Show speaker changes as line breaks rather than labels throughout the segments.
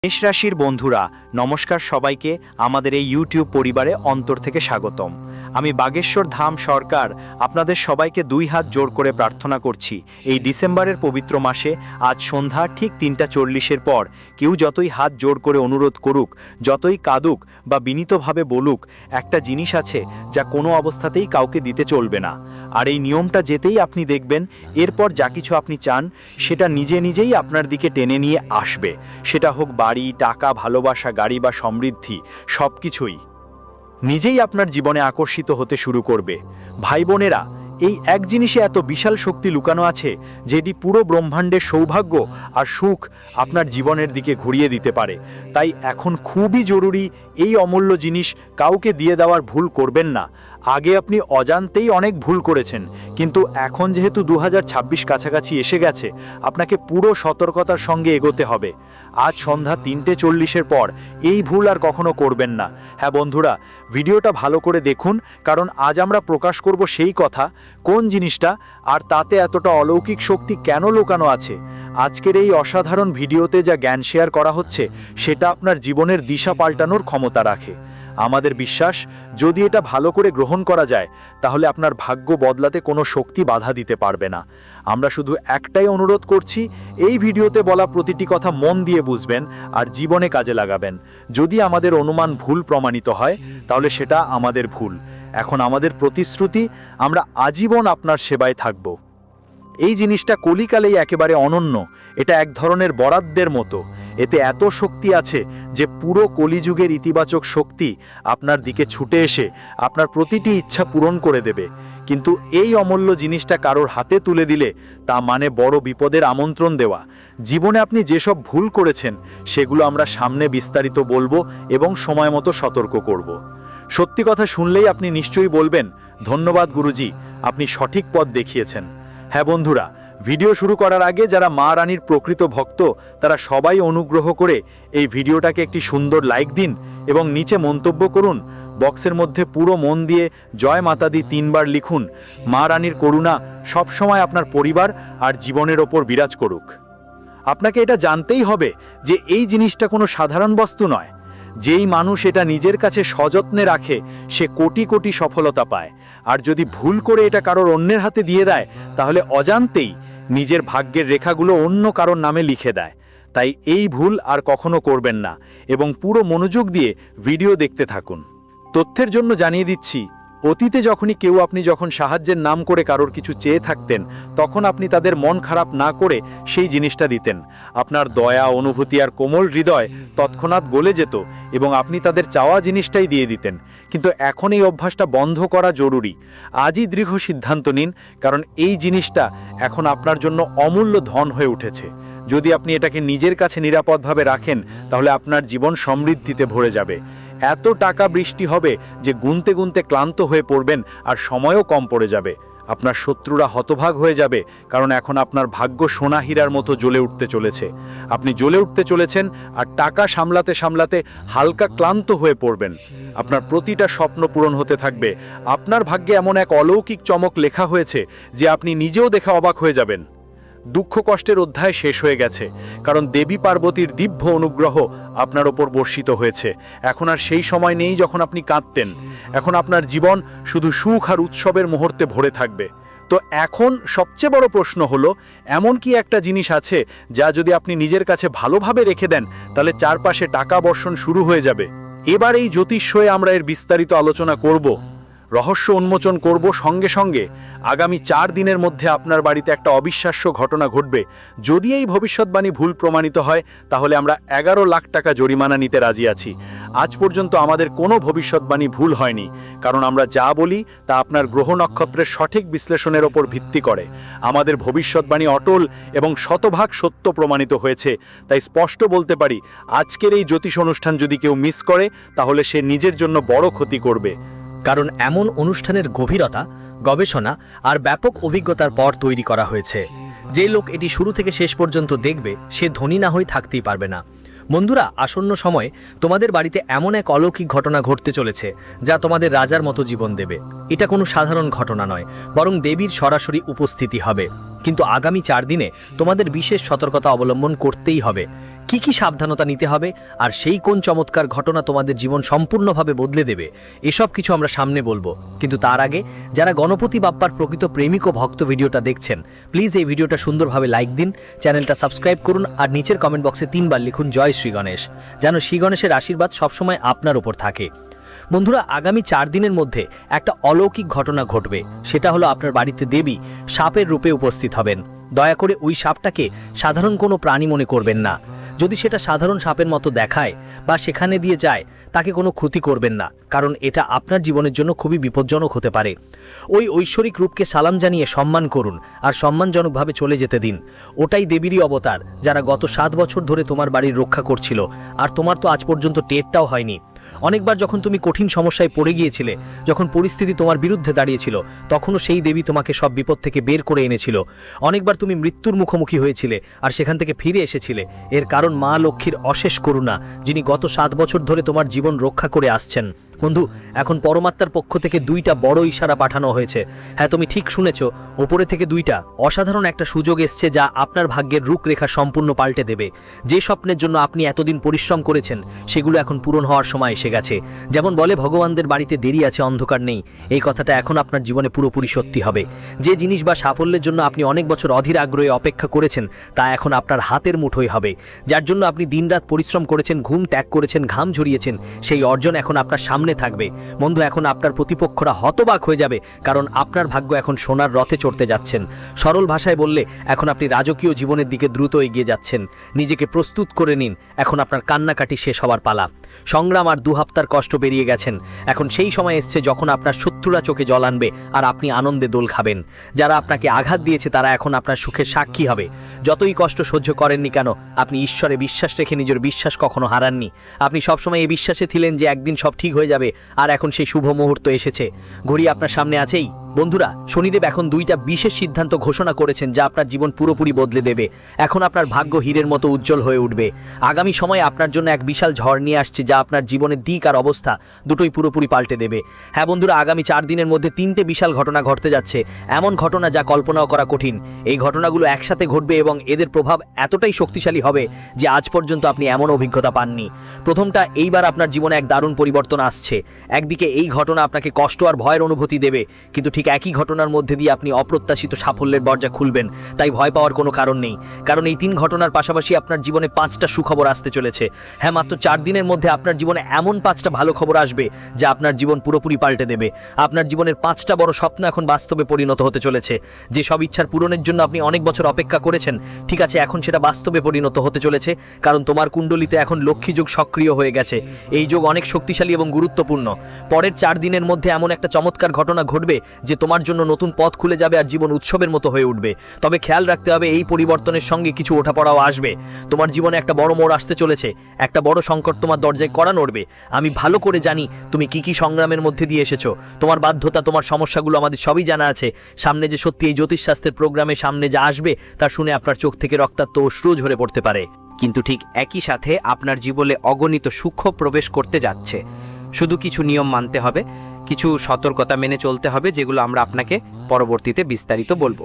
মেষ রাশির বন্ধুরা নমস্কার সবাইকে আমাদের এই ইউটিউব পরিবারে অন্তর থেকে স্বাগতম। আমি বাগেশ্বর ধাম সরকার আপনাদের সবাইকে দুই হাত জোর করে প্রার্থনা করছি এই ডিসেম্বরের পবিত্র মাসে আজ সন্ধ্যা ঠিক 3:40 পর কেউ যতই হাত জোর করে অনুরোধ করুক, যতই কাঁদুক বা বিনীতভাবে বলুক, একটা জিনিস আছে যা কোনো অবস্থাতেই কাউকে দিতে চলবে না। আর এই নিয়মটা যেতেই আপনি দেখবেন এরপর যা কিছু আপনি চান সেটা নিজে নিজেই আপনার দিকে টেনে নিয়ে আসবে। সেটা হোক বাড়ি, টাকা, ভালোবাসা, গাড়ি বা সমৃদ্ধি, সব কিছুই নিজেই আপনার জীবনে আকর্ষিত হতে শুরু করবে। ভাই বোনেরা, এই এক জিনিসে এত বিশাল শক্তি লুকানো আছে যেটি পুরো ব্রহ্মাণ্ডের সৌভাগ্য আর সুখ আপনার জীবনের দিকে ঘুরিয়ে দিতে পারে। তাই এখন খুবই জরুরি এই অমূল্য জিনিস কাউকে দিয়ে দেওয়ার ভুল করবেন না। আগে আপনি অজান্তেই অনেক ভুল করেছেন, কিন্তু এখন যেহেতু 2026 কাছাকাছি এসে গেছে, আপনাকে পুরো সতর্কতার সঙ্গে এগোতে হবে। আজ সন্ধ্যা 3:40 পর এই ভুল আর কখনো করবেন না। হ্যাঁ বন্ধুরা, ভিডিওটা ভালো করে দেখুন, কারণ আজ আমরা প্রকাশ করব সেই কথা, কোন জিনিসটা আর তাতে এতটা অলৌকিক শক্তি কেন লুকানো আছে। আজকের এই অসাধারণ ভিডিওতে যা জ্ঞান শেয়ার করা হচ্ছে সেটা আপনার জীবনের দিশা পাল্টানোর ক্ষমতা রাখে। আমাদের বিশ্বাস, যদি এটা ভালো করে গ্রহণ করা যায় তাহলে আপনার ভাগ্য বদলাতে কোনো শক্তি বাধা দিতে পারবে না। আমরা শুধু একটাই অনুরোধ করছি, এই ভিডিওতে বলা প্রতিটি কথা মন দিয়ে বুঝবেন আর জীবনে কাজে লাগাবেন। যদি আমাদের অনুমান ভুল প্রমাণিত হয় তাহলে সেটা আমাদের ভুল। এখন আমাদের প্রতিশ্রুতি, আমরা আজীবন আপনার সেবায় থাকব। এই জিনিসটা কলিকালেই একেবারে অনন্য। এটা এক ধরনের বরাদ্দের মতো। এতে এত শক্তি আছে যে পুরো কলিযুগের ইতিবাচক শক্তি আপনার দিকে ছুটে এসে আপনার প্রতিটি ইচ্ছা পূরণ করে দেবে। কিন্তু এই অমূল্য জিনিসটা কারোর হাতে তুলে দিলে তা মানে বড় বিপদের আমন্ত্রণ দেওয়া। জীবনে আপনি যেসব ভুল করেছেন সেগুলো আমরা সামনে বিস্তারিত বলবো এবং সময় মতো সতর্ক করব। সত্যি কথা শুনলেই আপনি নিশ্চয়ই বলবেন, ধন্যবাদ গুরুজি, আপনি সঠিক পথ দেখিয়েছেন। হ্যাঁ বন্ধুরা, ভিডিও শুরু করার আগে যারা মা রানীর প্রকৃত ভক্ত তারা সবাই অনুগ্রহ করে এই ভিডিওটাকে একটি সুন্দর লাইক দিন এবং নিচে মন্তব্য করুন। বক্সের মধ্যে পুরো মন দিয়ে জয় মাতা দি 3 বার লিখুন। মা রানীর করুণা সবসময় আপনার পরিবার আর জীবনের ওপর বিরাজ করুক। আপনাকে এটা জানতেই হবে যে এই জিনিসটা কোনো সাধারণ বস্তু নয়। যেই মানুষ এটা নিজের কাছে সযত্নে রাখে সে কোটি কোটি সফলতা পায়, আর যদি ভুল করে এটা কারোর অন্যের হাতে দিয়ে দেয় তাহলে অজান্তেই নিজের ভাগ্যের রেখাগুলো অন্য কারোর নামে লিখে দেয়। তাই এই ভুল আর কখনো করবেন না এবং পুরো মনোযোগ দিয়ে ভিডিও দেখতে থাকুন। তথ্যের জন্য জানিয়ে দিচ্ছি, অতীতে আপনি যখন সাহায্যের নাম করে কারোর কিছু চেয়ে থাকতেন, তখন আপনি তাদের মন খারাপ না করে সেই জিনিসটা দিতেন। আপনার দয়া, অনুভূতি আর কোমল হৃদয় তৎক্ষণাৎ গলে যেত এবং আপনি তাদের চাওয়া জিনিসটাই দিয়ে দিতেন। কিন্তু এখন এই অভ্যাসটা বন্ধ করা জরুরি। আজই দৃঢ় সিদ্ধান্ত নিন, কারণ এই জিনিসটা এখন আপনার জন্য অমূল্য ধন হয়ে উঠেছে। যদি আপনি এটাকে নিজের কাছে নিরাপদভাবে রাখেন তাহলে আপনার জীবন সমৃদ্ধিতে ভরে যাবে। এত টাকা বৃষ্টি হবে যে গুনতে গুনতে ক্লান্ত হয়ে পড়বেন আর সময়ও কম পড়ে যাবে। আপনার শত্রুরা হতভাগ হয়ে যাবে, কারণ এখন আপনার ভাগ্য সোনা হীরার মতো জ্বলে উঠতে চলেছে। আপনি জ্বলে উঠতে চলেছেন আর টাকা সামলাতে সামলাতে হালকা ক্লান্ত হয়ে পড়বেন। আপনার প্রতিটা স্বপ্ন পূরণ হতে থাকবে। আপনার ভাগ্যে এমন এক অলৌকিক চমক লেখা হয়েছে যে আপনি নিজেও দেখে অবাক হয়ে যাবেন। দুঃখ কষ্টের অধ্যায় শেষ হয়ে গেছে, কারণ দেবী পার্বতীর দিব্য অনুগ্রহ আপনার ওপর বর্ষিত হয়েছে। এখন আর সেই সময় নেই যখন আপনি কাঁদতেন। এখন আপনার জীবন শুধু সুখ আর উৎসবের মুহূর্তে ভরে থাকবে। তো এখন সবচেয়ে বড় প্রশ্ন হলো, এমন কি একটা জিনিস আছে যা যদি আপনি নিজের কাছে ভালোভাবে রেখে দেন তাহলে চারপাশে টাকা বর্ষণ শুরু হয়ে যাবে? এবার এই জ্যোতিষ্যে আমরা এর বিস্তারিত আলোচনা করব, রহস্য উন্মোচন করব। সঙ্গে সঙ্গে আগামী 4 দিনের মধ্যে আপনার বাড়িতে একটা অবিশ্বাস্য ঘটনা ঘটবে। যদি এই ভবিষ্যৎবাণী ভুল প্রমাণিত হয় তাহলে আমরা 11 লাখ টাকা জরিমানা নিতে রাজি আছি। আজ পর্যন্ত আমাদের কোনো ভবিষ্যৎবাণী ভুল হয়নি, কারণ আমরা যা বলি তা আপনার গ্রহ নক্ষত্রের সঠিক বিশ্লেষণের ওপর ভিত্তি করে। আমাদের ভবিষ্যৎবাণী অটল এবং শতভাগ সত্য প্রমাণিত হয়েছে। তাই স্পষ্ট বলতে পারি, আজকের এই জ্যোতিষ অনুষ্ঠান যদি কেউ মিস করে তাহলে সে নিজের জন্য বড় ক্ষতি করবে।
কারণ এমন অনুষ্ঠানের গভীরতা, গবেষণা আর ব্যাপক অভিজ্ঞতার পর তৈরি করা হয়েছে। যে লোক এটি শুরু থেকে শেষ পর্যন্ত দেখবে সে ধনী না হয়ে থাকতেই পারবে না। বন্ধুরা, আসন্ন সময়ে তোমাদের বাড়িতে এমন এক অলৌকিক ঘটনা ঘটতে চলেছে যা তোমাদের রাজার মতো জীবন দেবে। এটা কোনো সাধারণ ঘটনা নয়, বরং দেবীর সরাসরি উপস্থিতি হবে। কিন্তু আগামী 4 দিনে তোমাদের বিশেষ সতর্কতা অবলম্বন করতেই হবে। কি কি সাবধানতা নিতে হবে আর সেই কোন চমৎকার ঘটনা তোমাদের জীবন সম্পূর্ণভাবে বদলে দেবে, এসব কিছু আমরা সামনে বলবো। কিন্তু তার আগে যারা গণপতি বাপ্পার প্রকৃত প্রেমিক ও ভক্ত ভিডিওটা দেখছেন, প্লিজ এই ভিডিওটা সুন্দরভাবে লাইক দিন, চ্যানেলটা সাবস্ক্রাইব করুন আর নিচের কমেন্ট বক্সে 3 বার লিখুন জয় শ্রী গণেশ, যেন শ্রী গণেশের আশীর্বাদ সবসময় আপনার উপর থাকে। বন্ধুরা, আগামী 4 দিনের মধ্যে একটা অলৌকিক ঘটনা ঘটবে। সেটা হলো আপনার বাড়িতে দেবী সাপের রূপে উপস্থিত হবেন। দয়া করে ওই সাপটাকে সাধারণ কোনো প্রাণী মনে করবেন না। যদি সেটা সাধারণ সাপের মতো দেখায় বা সেখানে দিয়ে যায়, তাকে কোনো ক্ষতি করবেন না, কারণ এটা আপনার জীবনের জন্য খুবই বিপজ্জনক হতে পারে। ওই ঐশ্বরিক রূপকে সালাম জানিয়ে সম্মান করুন আর সম্মানজনকভাবে চলে যেতে দিন। ওটাই দেবীরই অবতার, যারা গত 7 বছর ধরে তোমার বাড়ির রক্ষা করছিল, আর তোমার তো আজ পর্যন্ত টেরটাও হয়নি। অনেকবার যখন তুমি কঠিন সমস্যায় পড়ে গিয়েছিলে, যখন পরিস্থিতি তোমার বিরুদ্ধে দাঁড়িয়েছিল, তখনও সেই দেবী তোমাকে সব বিপদ থেকে বের করে এনেছিল। অনেকবার তুমি মৃত্যুর মুখোমুখি হয়েছিলে আর সেখান থেকে ফিরে এসেছিলে। এর কারণ মা লক্ষ্মীর অশেষ করুণা, যিনি গত 7 বছর ধরে তোমার জীবন রক্ষা করে আসছেন। বন্ধু, এখন পরমাত্মার পক্ষ থেকে 2টা বড় ইশারা পাঠানো হয়েছে। হ্যাঁ, তুমি ঠিক শুনেছ, ওপরে থেকে 2টা অসাধারণ একটা সুযোগ এসছে, যা আপনার ভাগ্যের রূপরেখা সম্পূর্ণ পাল্টে দেবে। যে স্বপ্নের জন্য আপনি এতদিন পরিশ্রম করেছেন, সেগুলো এখন পূরণ হওয়ার সময় এসে গেছে। যেমন বলে, ভগবানদের বাড়িতে দেরি আছে, অন্ধকার নেই। এই কথাটা এখন আপনার জীবনে পুরোপুরি সত্যি হবে। যে জিনিস বা সাফল্যের জন্য আপনি অনেক বছর অধীর আগ্রহে অপেক্ষা করেছেন, তা এখন আপনার হাতের মুঠোয় হবে। যার জন্য আপনি দিনরাত পরিশ্রম করেছেন, ঘুম ত্যাগ করেছেন, ঘাম ঝরিয়েছেন, সেই অর্জন এখন আপনার সামনে থাকবে। বন্ধু, এখন আপনার প্রতিপক্ষরা হতবাক হয়ে যাবে, কারণ আপনার ভাগ্য এখন সোনার রথে চড়তে যাচ্ছেন। সরল ভাষায় বললে, এখন আপনি রাজকীয় জীবনের দিকে দ্রুত এগিয়ে যাচ্ছেন। নিজেকে প্রস্তুত করে নিন, এখন আপনার কান্নাকাটি শেষ হওয়ার পালা। সংগ্রাম আর 2 হপ্তার কষ্ট পেরিয়ে গেছেন। এখন সেই সময় এসছে যখন আপনার শত্রুরা চোখে জল আনবে আর আপনি আনন্দে দোল খাবেন। যারা আপনাকে আঘাত দিয়েছে, তারা এখন আপনার সুখের সাক্ষী হবে। যতই কষ্ট সহ্য করেননি কেন, আপনি ঈশ্বরে বিশ্বাস রেখে নিজের বিশ্বাস কখনো হারাননি। আপনি সবসময় এই বিশ্বাসে ছিলেন যে একদিন সব ঠিক হয়ে যাবে, আর এখন সেই শুভ মুহূর্ত এসেছে। ঘড়ি আপনার সামনে আছেই। বন্ধুরা, শনিদেব এখন 2টা বিশেষ সিদ্ধান্ত ঘোষণা করেছেন, যা আপনার জীবন পুরোপুরি বদলে দেবে। এখন আপনার ভাগ্য হীরের মতো উজ্জ্বল হয়ে উঠবে। আগামী সময় আপনার জন্য এক বিশাল ঝড় নিয়ে আসছে, যা আপনার জীবনের দিক আর অবস্থা দুটোই পুরোপুরি পাল্টে দেবে। হ্যাঁ বন্ধুরা, আগামী 4 দিনের মধ্যে 3টে বিশাল ঘটনা ঘটতে যাচ্ছে। এমন ঘটনা যা কল্পনাও করা কঠিন। এই ঘটনাগুলো একসাথে ঘটবে এবং এদের প্রভাব এতটাই শক্তিশালী হবে যে আজ পর্যন্ত আপনি এমন অভিজ্ঞতা পাননি। প্রথমটা, এইবার আপনার জীবনে এক দারুণ পরিবর্তন আসছে। একদিকে এই ঘটনা আপনাকে কষ্ট আর ভয়ের অনুভূতি দেবে, কিন্তু ঠিক একই ঘটনার মধ্যে দিয়ে আপনি অপ্রত্যাশিত সাফল্যের দরজা খুলবেন। তাই ভয় পাওয়ার কোনো কারণ নেই, কারণ এই 3 ঘটনার পাশাপাশি আপনার জীবনে 5টা সুখবর আসতে চলেছে। হ্যাঁ, মাত্র 4 দিনের মধ্যে আপনার জীবনে এমন 5টা ভালো খবর আসবে, যা আপনার জীবন পুরোপুরি পাল্টে দেবে। আপনার জীবনের 5টা বড় স্বপ্ন এখন বাস্তবে পরিণত হতে চলেছে। যে সব ইচ্ছার পূরণের জন্য আপনি অনেক বছর অপেক্ষা করেছেন, ঠিক আছে, এখন সেটা বাস্তবে পরিণত হতে চলেছে, কারণ তোমার কুণ্ডলিতে এখন লক্ষ্মী যোগ সক্রিয় হয়ে গেছে। এই যোগ অনেক শক্তিশালী এবং গুরুত্বপূর্ণ। পরের 4 দিনের মধ্যে এমন একটা চমৎকার ঘটনা ঘটবে যে তোমার জন্য নতুন পথ খুলে যাবে আর জীবন উৎসবের মতো হয়ে উঠবে। তবে খেয়াল রাখতে হবে, এই পরিবর্তনের সঙ্গে কিছু ওঠাপড়াও আসবে। তোমার জীবনে একটা বড় মোড় আসতে চলেছে, একটা বড় সংকট তোমার দরজায় কড়া নড়বে। আমি ভালো করে জানি তুমি কি সংগ্রামের মধ্যে দিয়ে এসেছো। তোমার বাধ্যতা, তোমার সমস্যাগুলো আমাদের সবই জানা আছে। সামনে যে সত্যি এই জ্যোতিষশাস্ত্রের প্রোগ্রামে সামনে যা আসবে, তা শুনে আপনার চোখ থেকে রক্তাক্ত অশ্রু ঝরে পড়তে পারে।
কিন্তু ঠিক একই সাথে আপনার জীবনে অগণিত সূক্ষ্ম প্রবেশ করতে যাচ্ছে। শুধু কিছু নিয়ম মানতে হবে, কিছু সতর্কতা মেনে চলতে হবে, যেগুলো আমরা আপনাকে পরবর্তীতে বিস্তারিত বলবো।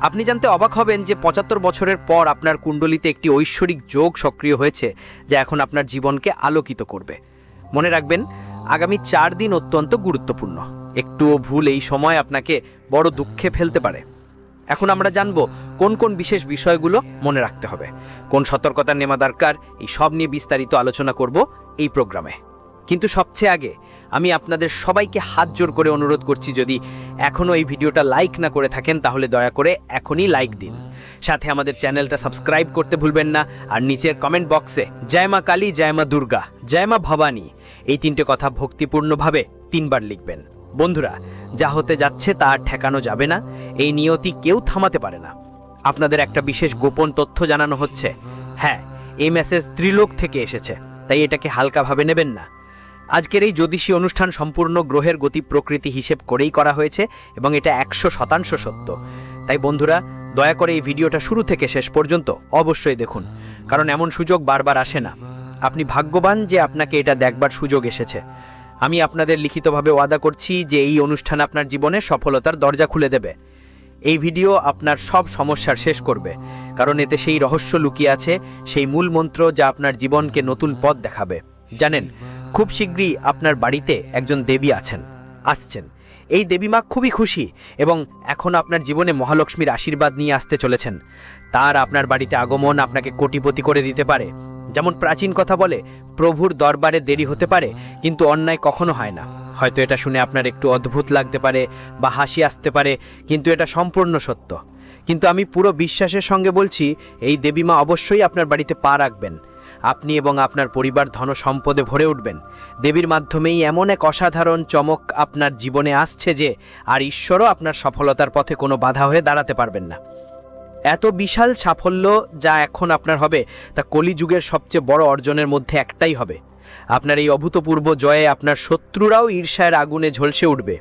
আপনি জানতে অবাক হবেন যে 75 বছরের পর আপনার কুণ্ডলিতে একটি ঐশ্বরিক যোগ সক্রিয় হয়েছে, যা এখন আপনার জীবনকে আলোকিত করবে। মনে রাখবেন, আগামী 4 দিন অত্যন্ত গুরুত্বপূর্ণ। একটুও ভুল এই সময় আপনাকে বড় দুঃখে ফেলতে পারে। এখন আমরা জানব কোন কোন বিশেষ বিষয়গুলো মনে রাখতে হবে, কোন সতর্কতা নেওয়া দরকার। এই সব নিয়ে বিস্তারিত আলোচনা করব এই প্রোগ্রামে। কিন্তু সবচেয়ে আগে আমি আপনাদের সবাইকে হাত জোর করে অনুরোধ করছি, যদি এখনও এই ভিডিওটা লাইক না করে থাকেন, তাহলে দয়া করে এখনই লাইক দিন। সাথে আমাদের চ্যানেলটা সাবস্ক্রাইব করতে ভুলবেন না। আর নিচের কমেন্ট বক্সে জয় মা কালী, জয় মা দুর্গা, জয় মা ভবানী, এই 3টে কথা ভক্তিপূর্ণভাবে 3 বার লিখবেন। বন্ধুরা, যা হতে যাচ্ছে তা আর ঠেকানো যাবে না। এই নিয়তি কেউ থামাতে পারে না। আপনাদের একটা বিশেষ গোপন তথ্য জানানো হচ্ছে। হ্যাঁ, এই মেসেজ ত্রিলোক থেকে এসেছে, তাই এটাকে হালকাভাবে নেবেন না। আজকের এই জ্যোতিষী অনুষ্ঠান সম্পূর্ণ গ্রহের গতি প্রকৃতি হিসেব করেই করা হয়েছে এবং এটা 100% সত্য। তাই বন্ধুরা, দয়া করে এই ভিডিওটা শুরু থেকে শেষ পর্যন্ত অবশ্যই দেখুন, কারণ এমন সুযোগ বারবার আসে না। আপনি ভাগ্যবান যে আপনাকে এটা দেখবার সুযোগ এসেছে। আমি আপনাদের লিখিতভাবে ওয়াদা করছি যে এই অনুষ্ঠান আপনার জীবনে সফলতার দরজা খুলে দেবে। এই ভিডিও আপনার সব সমস্যার শেষ করবে, কারণ এতে সেই রহস্য লুকিয়ে আছে, সেই মূল মন্ত্র যা আপনার জীবনকে নতুন পথ দেখাবে। জানেন, খুব শীঘ্রই আপনার বাড়িতে একজন দেবী আসছেন। এই দেবীমা খুবই খুশি এবং এখন আপনার জীবনে মহালক্ষ্মীর আশীর্বাদ নিয়ে আসতে চলেছেন। তার আপনার বাড়িতে আগমন আপনাকে কোটিপতি করে দিতে পারে। যেমন প্রাচীন কথা বলে, প্রভুর দরবারে দেরি হতে পারে কিন্তু অন্যায় কখনো হয় না। হয়তো এটা শুনে আপনার একটু অদ্ভুত লাগতে পারে বা হাসি আসতে পারে, কিন্তু এটা সম্পূর্ণ সত্য। কিন্তু আমি পুরো বিশ্বাসের সঙ্গে বলছি, এই দেবীমা অবশ্যই আপনার বাড়িতে পা রাখবেন। আপনি এবং আপনার পরিবার ধন সম্পদে ভরে উঠবেন। দেবীর মাধ্যমেই এমন এক অসাধারণ চমক আপনার জীবনে আসছে যে আর ঈশ্বরও আপনার সফলতার পথে কোনো বাধা হয়ে দাঁড়াতে পারবেন না। এত বিশাল সাফল্য যা এখন আপনার হবে, তা কলিযুগের সবচেয়ে বড় অর্জনের মধ্যে একটাই হবে। আপনার এই অভূতপূর্ব জয়ে আপনার শত্রুরাও ঈর্ষার আগুনে ঝলসে উঠবে।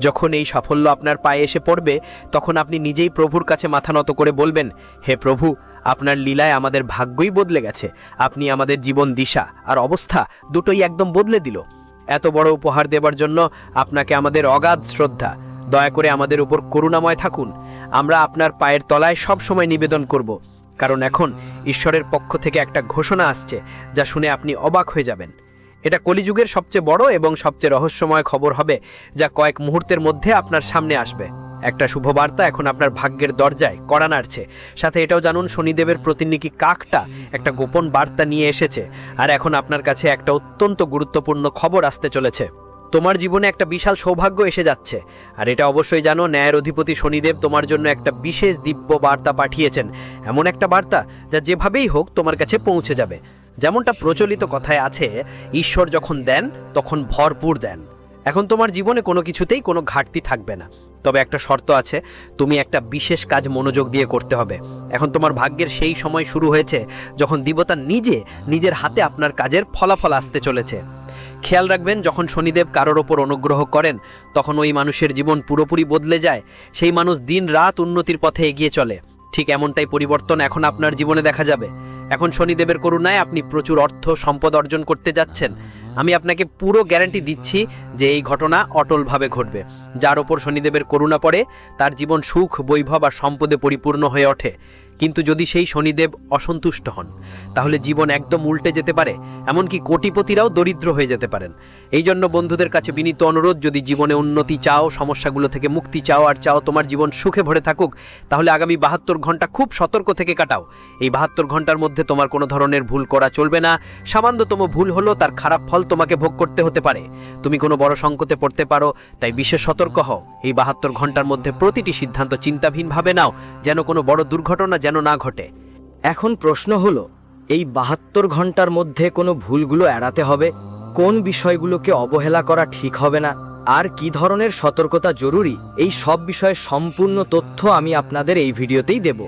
যখন এই সাফল্য আপনার পায়ে এসে পড়বে, তখন আপনি নিজেই প্রভুর কাছে মাথা নত করে বলবেন, হে প্রভু, আপনার লীলায় আমাদের ভাগ্যই বদলে গেছে। আপনি আমাদের জীবন দিশা আর অবস্থা দুটোই একদম বদলে দিল। এত বড় উপহার দেবার জন্য আপনাকে আমাদের অগাধ শ্রদ্ধা। দয়া করে আমাদের উপর করুণাময় থাকুন। আমরা আপনার পায়ের তলায় সব সময় নিবেদন করব, কারণ এখন ঈশ্বরের পক্ষ থেকে একটা ঘোষণা আসছে যা শুনে আপনি অবাক হয়ে যাবেন। এটা কলিযুগের সবচেয়ে বড় এবং সবচেয়ে রহস্যময় খবর হবে, যা কয়েক মুহূর্তের মধ্যে আপনার সামনে আসবে। একটা শুভবার্তা এখন আপনার ভাগ্যের দরজায় কড়া নাড়ছে। সাথে এটাও জানুন, শনিদেবের প্রতিনিধি কাকটা একটা গোপন বার্তা নিয়ে এসেছে, আর এখন আপনার কাছে একটা অত্যন্ত গুরুত্বপূর্ণ খবর আসতে চলেছে। তোমার জীবনে একটা বিশাল সৌভাগ্য এসে যাচ্ছে। আর এটা অবশ্যই জানো, ন্যায়ের অধিপতি শনিদেব তোমার জন্য একটা বিশেষ দিব্য বার্তা পাঠিয়েছেন। এমন একটা বার্তা যা যেভাবেই হোক তোমার কাছে পৌঁছে যাবে। যেমনটা প্রচলিত কথায় আছে, ঈশ্বর যখন দেন তখন ভরপুর দেন। এখন তোমার জীবনে কোনো কিছুতেই কোনো ঘাটতি থাকবে না। তবে একটা শর্ত আছে, তুমি একটা বিশেষ কাজ মনোযোগ দিয়ে করতে হবে। এখন তোমার ভাগ্যের সেই সময় শুরু হয়েছে যখন দেবতা নিজের হাতে আপনার কাজের ফলাফল আসতে চলেছে। খেয়াল রাখবেন, যখন শনিদেব কারোর ওপর অনুগ্রহ করেন, তখন ওই মানুষের জীবন পুরোপুরি বদলে যায়। সেই মানুষ দিন রাত উন্নতির পথে এগিয়ে চলে। ঠিক এমনটাই পরিবর্তন এখন আপনার জীবনে দেখা যাবে। এখন শনিদেবের করুণায় আপনি প্রচুর অর্থ সম্পদ অর্জন করতে যাচ্ছেন। আমি আপনাকে পুরো গ্যারান্টি দিচ্ছি যে এই ঘটনা অটলভাবে ঘটবে। যার ওপর শনিদেবের করুণা পড়ে, তার জীবন সুখ, বৈভব আর সম্পদে পরিপূর্ণ হয়ে ওঠে। কিন্তু যদি সেই শনিদেব অসন্তুষ্ট হন, তাহলে জীবন একদম উল্টে যেতে পারে। এমনকি কোটিপতিরাও দরিদ্র হয়ে যেতে পারেন। এই জন্য বন্ধুদের কাছে বিনীত অনুরোধ, যদি জীবনে উন্নতি চাও, সমস্যাগুলো থেকে মুক্তি চাও, আর চাও তোমার জীবন সুখে ভরে থাকুক, তাহলে আগামী 72 ঘন্টা খুব সতর্ক থেকে কাটাও। এই 72 ঘন্টার মধ্যে তোমার কোনো ধরনের ভুল করা চলবে না। সামান্যতম ভুল হলো তার খারাপ ফল তোমাকে ভোগ করতে হতে পারে। তুমি কোনো বড় সংকটে পড়তে পারো, তাই বিশেষ সতর্ক হও। এই 72 ঘন্টার মধ্যে প্রতিটি সিদ্ধান্ত চিন্তাহীনভাবে নাও, যেন কোনো বড় দুর্ঘটনা যেন না ঘটে।
এখন প্রশ্ন হলো, এই 72 ঘন্টার মধ্যে কোনো ভুলগুলো এড়াতে হবে, কোন বিষয়গুলোকে অবহেলা করা ঠিক হবে না, আর কি ধরনের সতর্কতা জরুরি, এই সব বিষয়ে সম্পূর্ণ তথ্য আমি আপনাদের এই ভিডিওতেই দেব।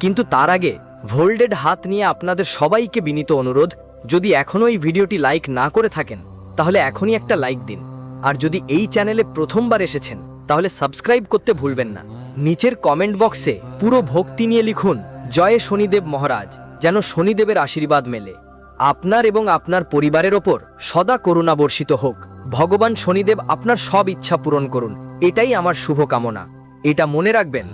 কিন্তু তার আগে ভোল্ডেড হাত নিয়ে আপনাদের সবাইকে বিনীত অনুরোধ, যদি এখনও এই ভিডিওটি লাইক না করে থাকেন, তাহলে এখনই একটা লাইক দিন। আর যদি এই চ্যানেলে প্রথমবার এসেছেন, তাহলে সাবস্ক্রাইব করতে ভুলবেন না। নিচের কমেন্ট বক্সে পুরো ভক্তি নিয়ে লিখুন, জয় শনিদেব মহারাজ, যেন শনিদেবের আশীর্বাদ মেলে। আপনার এবং আপনার পরিবারের ওপর সদা করুণা বর্ষিত হোক। ভগবান শনিদেব আপনার সব ইচ্ছা পূরণ করুন, এটাই আমার শুভ কামনা। এটা মনে রাখবেন,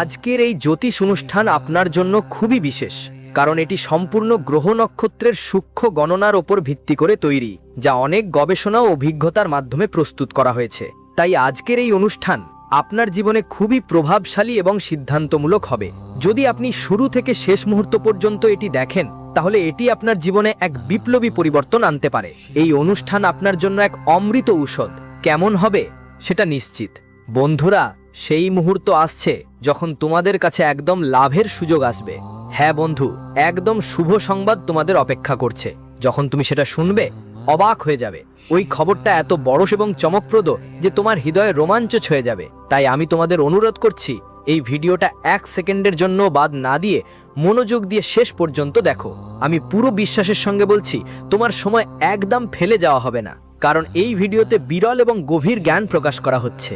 আজকের এই জ্যোতিষ অনুষ্ঠান আপনার জন্য খুবই বিশেষ, কারণ এটি সম্পূর্ণ গ্রহ নক্ষত্রের সূক্ষ্ম গণনার ওপর ভিত্তি করে তৈরি, যা অনেক গবেষণা ও অভিজ্ঞতার মাধ্যমে প্রস্তুত করা হয়েছে। তাই আজকের এই অনুষ্ঠান আপনার জীবনে খুবই প্রভাবশালী এবং সিদ্ধান্তমূলক হবে। যদি আপনি শুরু থেকে শেষ মুহূর্ত পর্যন্ত এটি দেখেন, তাহলে এটি আপনার জীবনে এক বিপ্লবী পরিবর্তন আনতে পারে। এই অনুষ্ঠান আপনার জন্য এক অমৃত ঔষধ। কেমন হবে সেটা নিশ্চিত। বন্ধুরা, সেই মুহূর্ত আসছে যখন তোমাদের কাছে একদম লাভের সুযোগ আসবে। হ্যাঁ বন্ধু, একদম শুভ সংবাদ তোমাদের অপেক্ষা করছে। যখন তুমি সেটা শুনবে, অবাক হয়ে যাবে। ওই খবরটা এত বড় এবং চমকপ্রদ যে তোমার হৃদয়ে রোমাঞ্চ ছুঁয়ে যাবে। তাই আমি তোমাদের অনুরোধ করছি, এই ভিডিওটা 1 সেকেন্ডের জন্য বাদ না দিয়ে মনোযোগ দিয়ে শেষ পর্যন্ত দেখো। আমি পুরো বিশ্বাসের সঙ্গে বলছি, তোমার সময় একদম ফেলে যাওয়া হবে না, কারণ এই ভিডিওতে বিরল এবং গভীর জ্ঞান প্রকাশ করা হচ্ছে।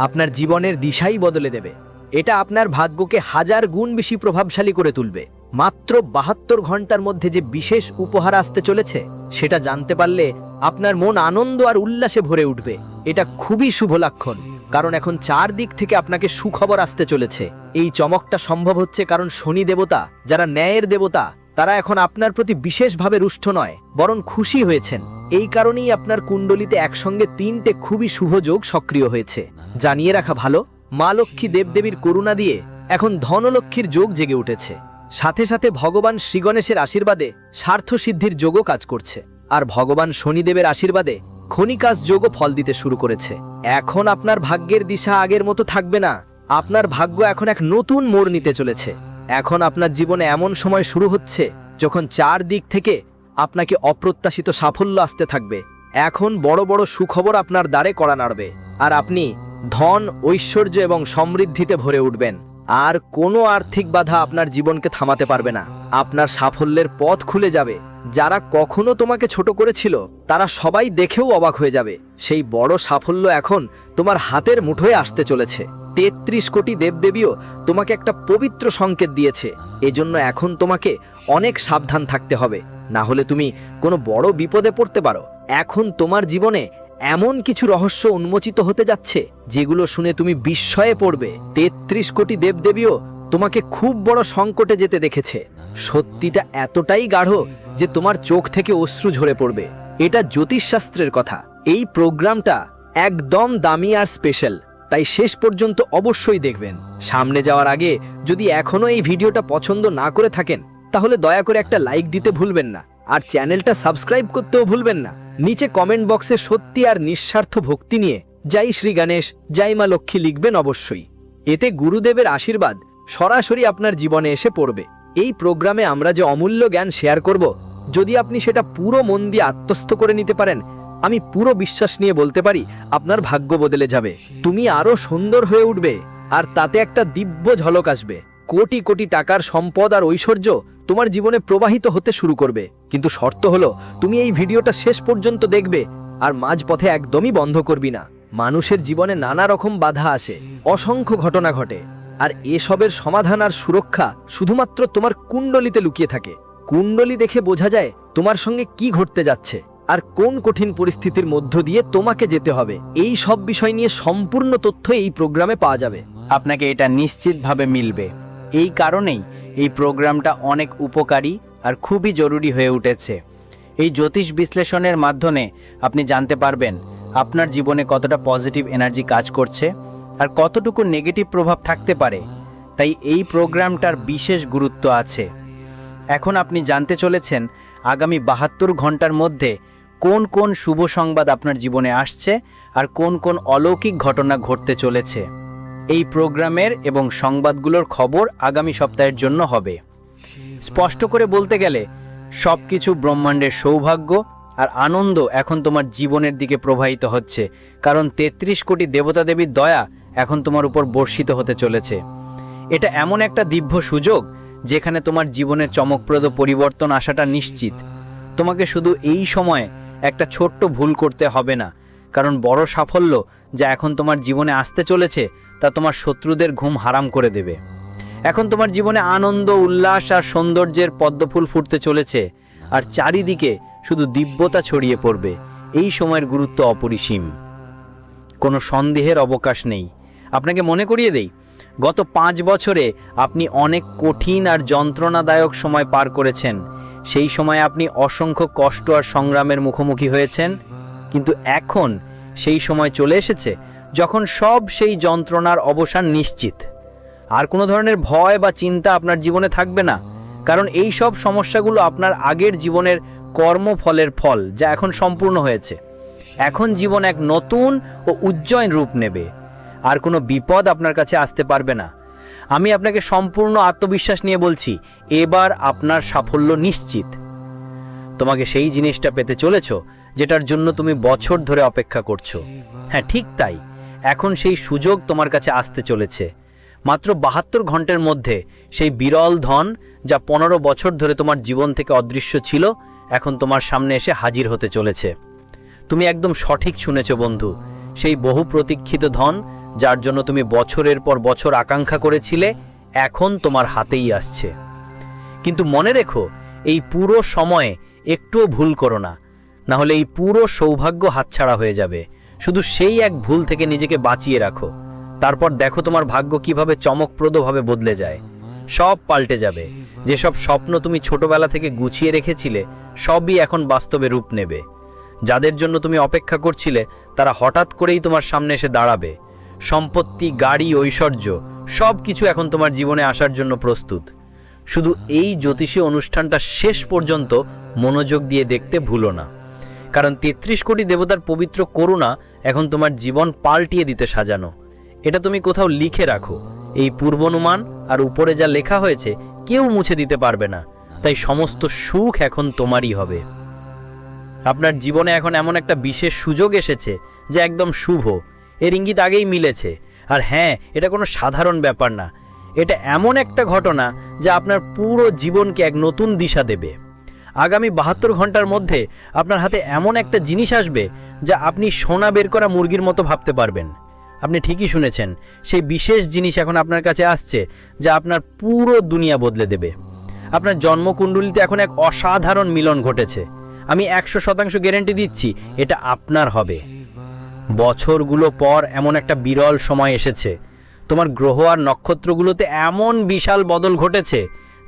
আপনার জীবনের দিশাই বদলে দেবে। এটা আপনার ভাগ্যকে 1000 গুণ বেশি প্রভাবশালী করে তুলবে। মাত্র 72 ঘন্টার মধ্যে যে বিশেষ উপহার আসতে চলেছে, সেটা জানতে পারলে আপনার মন আনন্দ আর উল্লাসে ভরে উঠবে। এটা খুবই শুভ লক্ষণ। কারণ এখন চারদিক থেকে আপনাকে সুখবর আসতে চলেছে। এই চমকটা সম্ভব হচ্ছে কারণ শনি দেবতা, যারা ন্যায়ের দেবতা, তারা এখন আপনার প্রতি বিশেষভাবে রুষ্ট নয়, বরং খুশি হয়েছেন। এই কারণেই আপনার কুণ্ডলিতে একসঙ্গে 3টে খুবই শুভ যোগ সক্রিয় হয়েছে। জানিয়ে রাখা ভালো, মা লক্ষ্মী দেবদেবীর করুণা দিয়ে এখন ধনলক্ষ্মীর যোগ জেগে উঠেছে। সাথে সাথে ভগবান শ্রীগণেশের আশীর্বাদে স্বার্থসিদ্ধির যোগও কাজ করছে, আর ভগবান শনিদেবের আশীর্বাদে খনিকাজ যোগও ফল দিতে শুরু করেছে। এখন আপনার ভাগ্যের দিশা আগের মতো থাকবে না। আপনার ভাগ্য এখন এক নতুন মোড় নিতে চলেছে। এখন আপনার জীবনে এমন সময় শুরু হচ্ছে যখন চারদিক থেকে আপনাকে অপ্রত্যাশিত সাফল্য আসতে থাকবে। এখন বড় বড় সুখবর আপনার দ্বারে কড়া নাড়বে, আর আপনি ধন, ঐশ্বর্য এবং সমৃদ্ধিতে ভরে উঠবেন। আর কোনো আর্থিক বাধা আপনার জীবনকে থামাতে পারবে না। আপনার সাফল্যের পথ খুলে যাবে। যারা কখনো তোমাকে ছোট করেছিল তারা সবাই দেখেও অবাক হয়ে যাবে। সেই বড় সাফল্য এখন তোমার হাতের মুঠোয় আসতে চলেছে। 33 কোটি দেবদেবীও তোমাকে একটা পবিত্র সংকেত দিয়েছে। এজন্য এখন তোমাকে অনেক সাবধান থাকতে হবে, না হলে তুমি কোনো বড় বিপদে পড়তে পারো। এখন তোমার জীবনে এমন কিছু রহস্য উন্মোচিত হতে যাচ্ছে যেগুলো শুনে তুমি বিস্ময়ে পড়বে। 33 কোটি দেবদেবীও তোমাকে খুব বড় সংকটে যেতে দেখেছে। সত্যিটা এতটাই গাঢ় যে তোমার চোখ থেকে অশ্রু ঝরে পড়বে। এটা জ্যোতিষশাস্ত্রের কথা। এই প্রোগ্রামটা একদম দামি আর স্পেশাল, তাই শেষ পর্যন্ত অবশ্যই দেখবেন। সামনে যাওয়ার আগে যদি এখনো এই ভিডিওটা পছন্দ না করে থাকেন তাহলে দয়া করে একটা লাইক দিতে ভুলবেন না, আর চ্যানেলটা সাবস্ক্রাইব করতেও ভুলবেন না। নিচে কমেন্ট বক্সে সত্যি আর নিঃস্বার্থ ভক্তি নিয়ে জয় শ্রী গণেশ, জয় মা লক্ষ্মী লিখবেন অবশ্যই। এতে গুরুদেবের আশীর্বাদ সরাসরি আপনার জীবনে এসে পড়বে। এই প্রোগ্রামে আমরা যে অমূল্য জ্ঞান শেয়ার করব, যদি আপনি সেটা পুরো মন দিয়ে আত্মস্থ করে নিতে পারেন, আমি পুরো বিশ্বাস নিয়ে বলতে পারি আপনার ভাগ্য বদলে যাবে। তুমি আরো সুন্দর হয়ে উঠবে, আর তাতে একটা দিব্য ঝলক আসবে। কোটি কোটি টাকার সম্পদ আর ঐশ্বর্য তোমার জীবনে প্রবাহিত হতে শুরু করবে। কিন্তু শর্ত হলো তুমি এই ভিডিওটা শেষ পর্যন্ত দেখবে আর মাঝপথে একদমই বন্ধ করবি না। মানুষের জীবনে নানা রকম বাধা আসে, অসংখ্য ঘটনা ঘটে, আর এসবের সমাধান আর সুরক্ষা শুধুমাত্র তোমার কুণ্ডলিতে লুকিয়ে থাকে। কুণ্ডলি দেখে বোঝা যায় তোমার সঙ্গে কি ঘটতে যাচ্ছে আর কোন কঠিন পরিস্থিতির মধ্য দিয়ে তোমাকে যেতে হবে। এই সব বিষয় নিয়ে সম্পূর্ণ তথ্য এই প্রোগ্রামে পাওয়া যাবে।
আপনাকে এটা নিশ্চিতভাবে মিলবে। এই কারণেই এই প্রোগ্রামটা অনেক উপকারী আর খুবই জরুরি হয়ে উঠেছে। এই জ্যোতিষ বিশ্লেষণের মাধ্যমে আপনি জানতে পারবেন আপনার জীবনে কতটা পজিটিভ এনার্জি কাজ করছে আর কতটুকু নেগেটিভ প্রভাব থাকতে পারে। তাই এই প্রোগ্রামটার বিশেষ গুরুত্ব আছে। এখন আপনি জানতে চলেছেন আগামী 72 ঘন্টার মধ্যে কোন কোন শুভ সংবাদ আপনার জীবনে আসছে আর কোন কোন অলৌকিক ঘটনা ঘটতে চলেছে। এই প্রোগ্রামের এবং সংবাদগুলোর খবর আগামী সপ্তাহের জন্য হবে। স্পষ্ট করে বলতে গেলে সব কিছু ব্রহ্মাণ্ডের সৌভাগ্য আর আনন্দ এখন তোমার জীবনের দিকে প্রবাহিত হচ্ছে, কারণ 33 কোটি দেবতা দেবীর দয়া এখন তোমার উপর বর্ষিত হতে চলেছে। এটা এমন একটা দিব্য সুযোগ যেখানে তোমার জীবনের চমকপ্রদ পরিবর্তন আসাটা নিশ্চিত। তোমাকে শুধু এই সময়ে একটা ছোট্ট ভুল করতে হবে না, কারণ বড় সাফল্য যা এখন তোমার জীবনে আসতে চলেছে তা তোমার শত্রুদের ঘুম হারাম করে দেবে। এখন তোমার জীবনে আনন্দ, উল্লাস আর সৌন্দর্যের পদ্মফুল ফুটতে চলেছে, আর চারিদিকে শুধু দিব্যতা ছড়িয়ে পড়বে। এই সময়ের গুরুত্ব অপরিসীম, কোনো সন্দেহের অবকাশ নেই। আপনাকে মনে করিয়ে দেই, গত 5 বছরে আপনি অনেক কঠিন আর যন্ত্রণাদায়ক সময় পার করেছেন। সেই সময় আপনি অসংখ্য কষ্ট আর সংগ্রামের মুখোমুখি হয়েছেন, কিন্তু এখন সেই সময় চলে এসেছে যখন সব সেই যন্ত্রণার অবসান নিশ্চিত। আর কোনো ধরনের ভয় বা চিন্তা আপনার জীবনে থাকবে না, কারণ এই সব সমস্যাগুলো আপনার আগের জীবনের কর্মফলের ফল, যা এখন সম্পূর্ণ হয়েছে। এখন জীবন এক নতুন ও উজ্জ্বল রূপ নেবে, আর কোনো বিপদ আপনার কাছে আসতে পারবে না। আমি আপনাকে সম্পূর্ণ আত্মবিশ্বাস নিয়ে বলছি, এবার আপনার সাফল্য নিশ্চিত। তোমাকে সেই জিনিসটা পেতে চলেছ যেটার জন্য তুমি বছর ধরে অপেক্ষা করছো। হ্যাঁ, ঠিক তাই, এখন সেই সুযোগ তোমার কাছে আসতে চলেছে। মাত্র 72 ঘন্টার মধ্যে সেই বিরল ধন যা 15 বছর ধরে তোমার জীবন থেকে অদৃশ্য ছিল, এখন তোমার সামনে এসে হাজির হতে চলেছে। তুমি একদম সঠিক শুনেছ বন্ধু, সেই বহু প্রতীক্ষিত ধন যার জন্য তুমি বছরের পর বছর আকাঙ্ক্ষা করেছিলে, এখন তোমার হাতেই আসছে। কিন্তু মনে রেখো, এই পুরো সময়ে একটুও ভুল করো না, না হলে এই পুরো সৌভাগ্য হাতছাড়া হয়ে যাবে।
শুধু সেই এক ভুল থেকে নিজেকে বাঁচিয়ে রাখো। তারপর দেখো তোমার ভাগ্য কিভাবে চমকপ্রদভাবে বদলে যায়। সব পাল্টে যাবে। যেসব স্বপ্ন তুমি ছোটবেলা থেকে গুছিয়ে রেখেছিলে সবই এখন বাস্তবে রূপ নেবে। যাদের জন্য তুমি অপেক্ষা করছিলে তারা হঠাৎ করেই তোমার সামনে এসে দাঁড়াবে। সম্পত্তি, গাড়ি, ঐশ্বর্য সব কিছু এখন তোমার জীবনে আসার জন্য প্রস্তুত। শুধু এই জ্যোতিষী অনুষ্ঠানটা শেষ পর্যন্ত মনোযোগ দিয়ে দেখতে ভুলো না, কারণ ৩৩ কোটি দেবতার পবিত্র করুণা এখন তোমার জীবন পাল্টিয়ে দিতে সাজানো। এটা তুমি কোথাও লিখে রাখো। এই পূর্বানুমান আর উপরে যা লেখা হয়েছে কেউ মুছে দিতে পারবে না। তাই সমস্ত সুখ এখন তোমারই হবে। আপনার জীবনে এখন এমন একটা বিশেষ সুযোগ এসেছে যা একদম শুভ। এর ইঙ্গিত আগেই মিলেছে। আর হ্যাঁ, এটা কোনো সাধারণ ব্যাপার না। এটা এমন একটা ঘটনা যা আপনার পুরো জীবনকে এক নতুন দিশা দেবে। আগামী ৭২ ঘন্টার মধ্যে আপনার হাতে এমন একটা জিনিস আসবে যা আপনি সোনা বের করা মুরগির মতো ভাবতে পারবেন। আপনি ঠিকই শুনেছেন, সেই বিশেষ জিনিস এখন আপনার কাছে আসছে যা আপনার পুরো দুনিয়া বদলে দেবে। আপনার জন্মকুণ্ডলিতে এখন এক অসাধারণ মিলন ঘটেছে। আমি ১০০% গ্যারান্টি দিচ্ছি এটা আপনার হবে। বছরগুলো পর এমন একটা বিরল সময় এসেছে। তোমার গ্রহ আর নক্ষত্রগুলোতে এমন বিশাল বদল ঘটেছে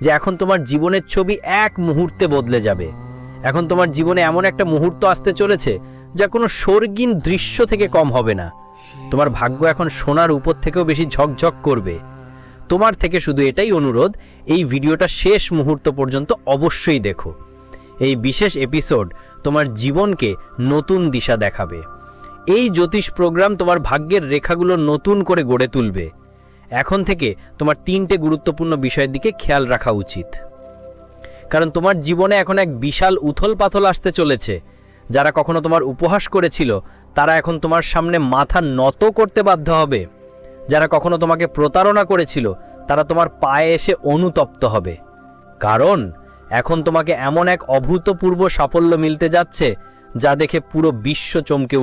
যে এখন তোমার জীবনের ছবি এক মুহূর্তে বদলে যাবে। এখন তোমার জীবনে এমন একটা মুহূর্ত আসতে চলেছে যা কোনো স্বর্গীন দৃশ্য থেকে কম হবে না। তোমার ভাগ্য এখন সোনার উপর থেকেও বেশি ঝকঝক করবে। তোমার থেকে শুধু এটাই অনুরোধ, এই ভিডিওটা শেষ মুহূর্ত পর্যন্ত অবশ্যই দেখো। এই বিশেষ এপিসোড তোমার জীবনকে নতুন দিশা দেখাবে। এই জ্যোতিষ প্রোগ্রাম তোমার ভাগ্যের রেখাগুলো নতুন করে গড়ে তুলবে। এখন থেকে তোমার 3টে গুরুত্বপূর্ণ বিষয়ের দিকে খেয়াল রাখা উচিত, কারণ তোমার জীবনে এখন এক বিশাল উথল পাথল আসতে চলেছে। যারা কখনো তোমার উপহাস করেছিল তারা এখন তোমার সামনে মাথা নত করতে বাধ্য হবে। যারা কখনো তোমাকে প্রতারণা করেছিল তারা তোমার পায়ে এসে অনুতপ্ত হবে, কারণ এখন তোমাকে এমন এক অভূতপূর্ব সাফল্য মিলতে যাচ্ছে যা দেখে পুরো বিশ্ব চমকে